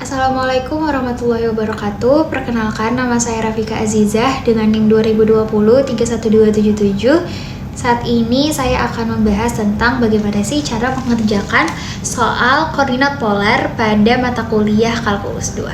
Assalamualaikum warahmatullahi wabarakatuh. Perkenalkan, nama saya Rafika Azizah dengan NIM 2020 31277. Saat ini saya akan membahas tentang bagaimana sih cara mengerjakan soal koordinat polar pada mata kuliah kalkulus 2.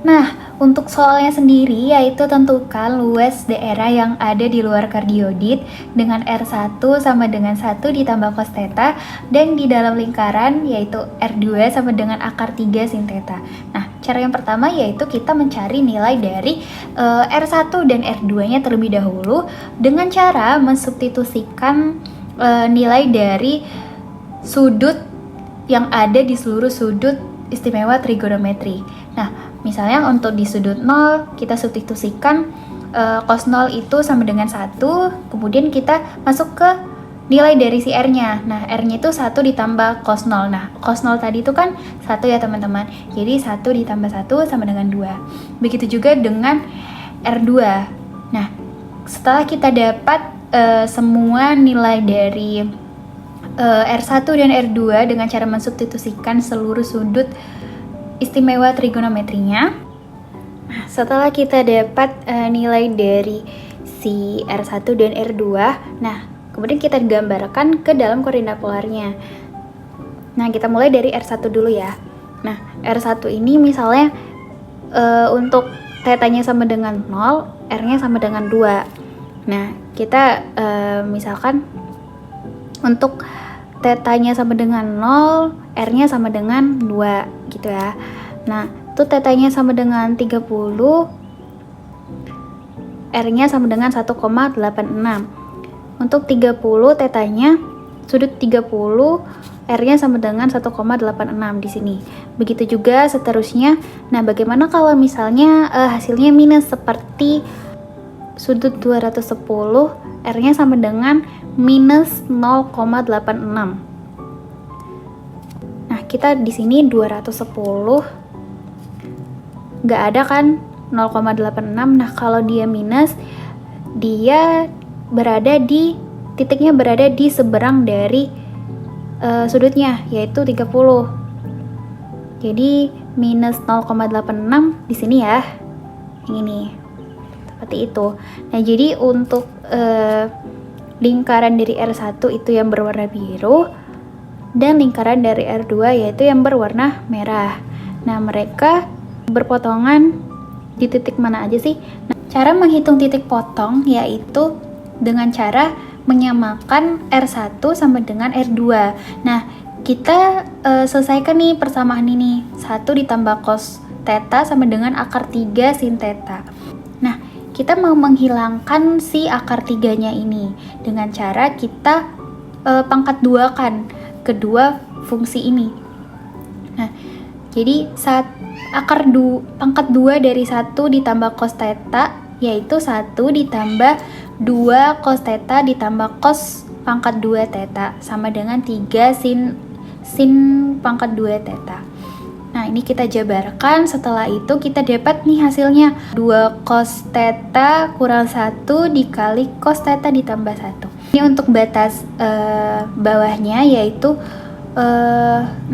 Nah, untuk soalnya sendiri yaitu tentukan luas daerah yang ada di luar kardiodit dengan R1 sama dengan 1 ditambah cos theta, dan di dalam lingkaran yaitu R2 sama dengan akar 3 sin theta. Nah, cara yang pertama yaitu kita mencari nilai dari R1 dan R2-nya terlebih dahulu dengan cara mensubstitusikan nilai dari sudut yang ada di seluruh sudut istimewa trigonometri. Nah, misalnya untuk di sudut 0, kita substitusikan cos 0 itu sama dengan 1, kemudian kita masuk ke nilai dari si R-nya. Nah, R-nya itu 1 ditambah cos 0. Nah, cos 0 tadi itu kan 1 ya teman-teman. Jadi 1 ditambah 1 sama dengan 2. Begitu juga dengan R2. Nah, setelah kita dapat semua nilai dari R1 dan R2 dengan cara mensubstitusikan seluruh sudut istimewa trigonometrinya. Nah, setelah kita dapat nilai dari si R1 dan R2, nah kemudian kita gambarkan ke dalam koordinat polarnya. Nah, kita mulai dari R1 dulu ya. Nah, R1 ini misalnya untuk θ-nya sama dengan 0, R-nya sama dengan 2. Nah, kita misalkan untuk θ-nya sama dengan 0, R-nya sama dengan 2 gitu ya. Nah, itu θ-nya sama dengan 30, R-nya sama dengan 1,86. Untuk 30 θ-nya sudut 30, R-nya sama dengan 1,86 di sini. Begitu juga seterusnya. Nah, bagaimana kalau misalnya hasilnya minus seperti sudut 210, R-nya sama dengan minus 0,86. Nah, kita di sini 210 nggak ada kan 0,86. Nah, kalau dia minus, dia titiknya berada di seberang dari sudutnya, yaitu 30. Jadi minus 0,86 di sini ya, yang ini seperti itu. Nah, jadi untuk lingkaran dari R1 itu yang berwarna biru, dan lingkaran dari R2 yaitu yang berwarna merah. Nah, mereka berpotongan di titik mana aja sih? Nah, cara menghitung titik potong yaitu dengan cara menyamakan R1 sama dengan R2. Nah, kita selesaikan nih persamaan ini. 1 ditambah cos theta sama dengan akar 3 sin theta. Nah, kita mau menghilangkan si akar 3-nya ini dengan cara kita pangkat 2 kan kedua fungsi ini. Nah, jadi pangkat 2 dari 1 ditambah cos theta yaitu 1 ditambah 2 cos theta ditambah cos pangkat 2 theta sama dengan 3 sin pangkat 2 theta. Nah, ini kita jabarkan. Setelah itu kita dapat nih hasilnya 2 cos theta kurang 1 dikali cos theta ditambah 1. Ini untuk batas bawahnya yaitu 60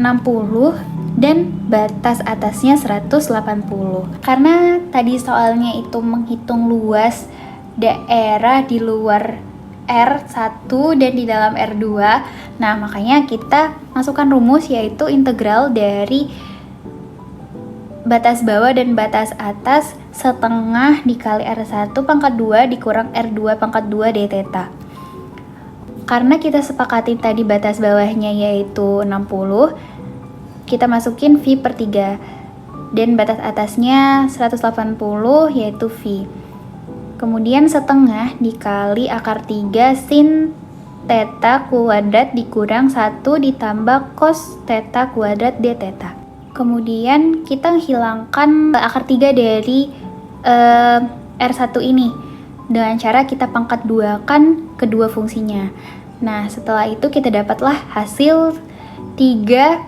dan batas atasnya 180. Karena tadi soalnya itu menghitung luas daerah di luar R1 dan di dalam R2. Nah, makanya kita masukkan rumus yaitu integral dari batas bawah dan batas atas setengah dikali R1 pangkat 2 dikurang R2 pangkat 2 d theta. Karena kita sepakati tadi batas bawahnya yaitu 60, kita masukin V per 3 dan batas atasnya 180 yaitu V. Kemudian setengah dikali akar 3 sin theta kuadrat dikurang 1 ditambah cos theta kuadrat d theta. Kemudian kita hilangkan akar 3 dari R1 ini dengan cara kita pangkat 2 kan kedua fungsinya. Nah, setelah itu kita dapatlah hasil 3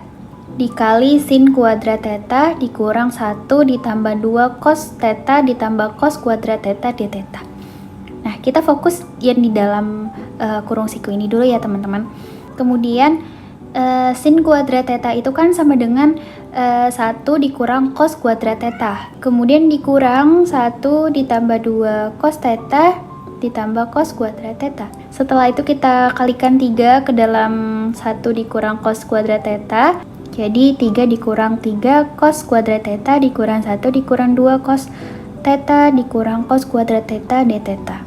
dikali sin kuadrat theta dikurang 1 ditambah 2 cos theta ditambah cos kuadrat theta d theta. Nah, kita fokus yang di dalam kurung siku ini dulu ya teman-teman. Kemudian sin kuadrat theta itu kan sama dengan 1 dikurang cos kuadrat theta. Kemudian dikurang 1 ditambah 2 cos theta ditambah cos kuadrat theta. Setelah itu kita kalikan 3 ke dalam 1 dikurang cos kuadrat theta. Jadi 3 dikurang 3 cos kuadrat theta dikurang 1 dikurang 2 cos theta dikurang cos kuadrat theta d theta.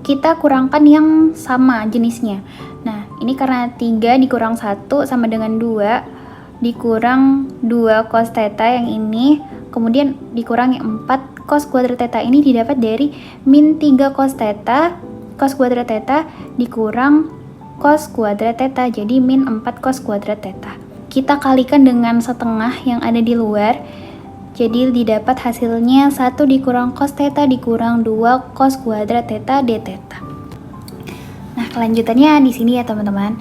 Kita kurangkan yang sama jenisnya. Nah, ini karena 3 dikurang 1 sama dengan 2 dikurang 2 cos theta yang ini, kemudian dikurangi 4 cos kuadrat theta ini didapat dari min 3 cos theta, cos kuadrat theta dikurang cos kuadrat theta, jadi min 4 cos kuadrat theta. Kita kalikan dengan setengah yang ada di luar, jadi didapat hasilnya 1 dikurang cos theta dikurang 2 cos kuadrat theta d theta. Nah, kelanjutannya di sini ya teman-teman.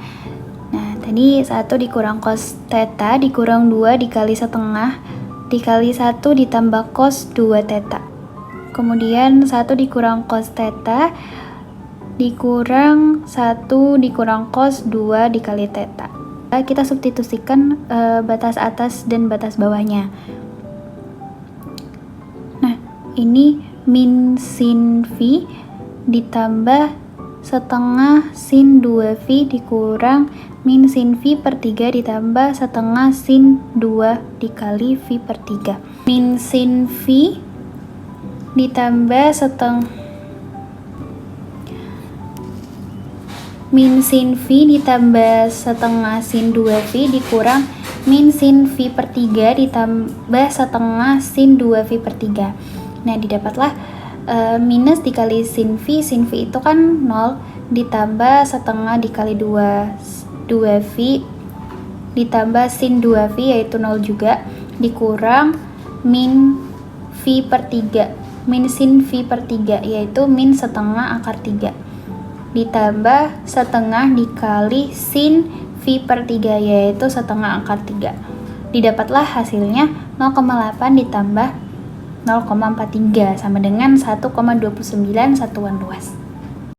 Nah, tadi 1 dikurang cos theta dikurang 2 dikali setengah dikali 1 ditambah cos 2 theta. Kemudian 1 dikurang cos theta dikurang 1 dikurang cos 2 dikali theta. Kita substitusikan batas atas dan batas bawahnya. Ini min sin V ditambah setengah sin 2V dikurang min sin V per 3 ditambah setengah sin 2 dikali V per 3. Min sin V ditambah min sin V ditambah setengah sin 2V dikurang min sin V per 3 ditambah setengah sin 2V per 3. Nah, didapatlah minus dikali sin V itu kan 0 ditambah setengah dikali 2V ditambah sin 2V yaitu 0 juga dikurang min V per 3 min sin V per 3 yaitu min setengah akar 3 ditambah setengah dikali sin V per 3 yaitu setengah akar 3. Didapatlah hasilnya 0,8 ditambah 0,43 sama dengan 1,29 satuan luas.